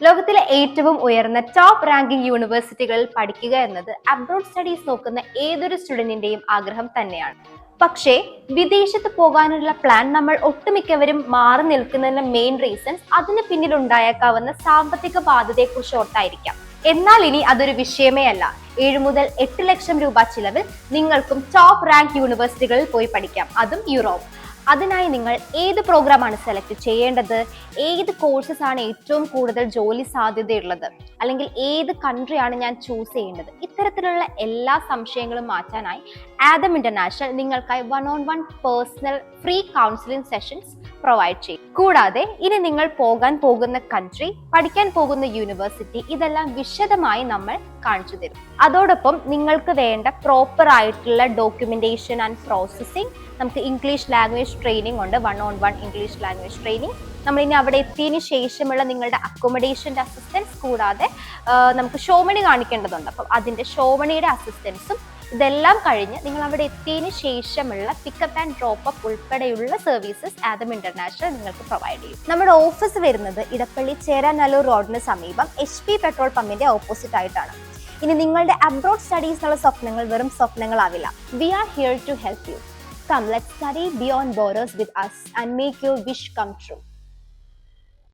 ലോകത്തിലെ ഏറ്റവും ഉയർന്ന ടോപ്പ് റാങ്കിംഗ് യൂണിവേഴ്സിറ്റികളിൽ പഠിക്കുക എന്നത് അബ്രോഡ് സ്റ്റഡീസ് നോക്കുന്ന ഏതൊരു സ്റ്റുഡന്റിന്റെയും ആഗ്രഹം തന്നെയാണ്. പക്ഷേ വിദേശത്ത് പോകാനുള്ള പ്ലാൻ നമ്മൾ ഒട്ടുമിക്കവരും മാറി നിൽക്കുന്നതിന്റെ മെയിൻ റീസൺസ് അതിന് പിന്നിൽ ഉണ്ടായേക്കാവുന്ന സാമ്പത്തിക ബാധ്യതയെക്കുറിച്ച് ഓർത്തായിരിക്കാം. എന്നാൽ ഇനി അതൊരു വിഷയമേ അല്ല. 7 മുതൽ 8 ലക്ഷം രൂപ ചിലവിൽ നിങ്ങൾക്കും ടോപ്പ് റാങ്ക് യൂണിവേഴ്സിറ്റികളിൽ പോയി പഠിക്കാം, അതും യൂറോപ്പ്. അതിനായി നിങ്ങൾ ഏത് പ്രോഗ്രാമാണ് സെലക്ട് ചെയ്യേണ്ടത്, ഏത് കോഴ്സസ് ആണ് ഏറ്റവും കൂടുതൽ ജോലി സാധ്യതയുള്ളത്, അല്ലെങ്കിൽ ഏത് കൺട്രിയാണ് ഞാൻ ചൂസ് ചെയ്യേണ്ടത്, ഇത്തരത്തിലുള്ള എല്ലാ സംശയങ്ങളും മാറ്റാനായി ആദം ഇന്റർനാഷണൽ നിങ്ങൾക്കായി 1-on-1 personal free counselling sessions provide ചെയ്യും. കൂടാതെ ഇനി നിങ്ങൾ പോകാൻ പോകുന്ന കൺട്രി, പഠിക്കാൻ പോകുന്ന യൂണിവേഴ്സിറ്റി, ഇതെല്ലാം വിശദമായി നമ്മൾ കാണിച്ചു തരും. അതോടൊപ്പം നിങ്ങൾക്ക് വേണ്ട പ്രോപ്പർ ആയിട്ടുള്ള ഡോക്യുമെന്റേഷൻ ആൻഡ് പ്രോസസ്സിംഗ്, നമുക്ക് ഇംഗ്ലീഷ് ലാംഗ്വേജ് ട്രെയിനിങ് ഉണ്ട്, 1-on-1 ഇംഗ്ലീഷ് ലാംഗ്വേജ് ട്രെയിനിങ്. നമ്മൾ ഇനി അവിടെ എത്തിയതിനു ശേഷമുള്ള നിങ്ങളുടെ അക്കോമഡേഷൻ്റെ അസിസ്റ്റൻസ്, കൂടാതെ നമുക്ക് ഷോമണി കാണിക്കേണ്ടതുണ്ട്, അപ്പം അതിൻ്റെ ഷോമണിയുടെ അസിസ്റ്റൻസും, ഇതെല്ലാം കഴിഞ്ഞ് നിങ്ങൾ അവിടെ എത്തിയതിനു ശേഷമുള്ള പിക്കപ്പ് ആൻഡ് ഡ്രോപ്പ് അപ്പ് ഉൾപ്പെടെയുള്ള സർവീസസ് ആദം ഇന്റർനാഷണൽ നിങ്ങൾക്ക് പ്രൊവൈഡ് ചെയ്യും. നമ്മുടെ ഓഫീസ് വരുന്നത് ഇടപ്പള്ളി ചേരാനല്ലൂർ റോഡിന് സമീപം HP പെട്രോൾ പമ്പിന്റെ ഓപ്പോസിറ്റ് ആയിട്ടാണ്. ഇനി നിങ്ങളുടെ അബ്രോഡ് സ്റ്റഡീസ് എന്നുള്ള സ്വപ്നങ്ങൾ വെറും സ്വപ്നങ്ങളാവില്ല. We are here to help you. Come, let's study beyond borders with us and make your wish come true.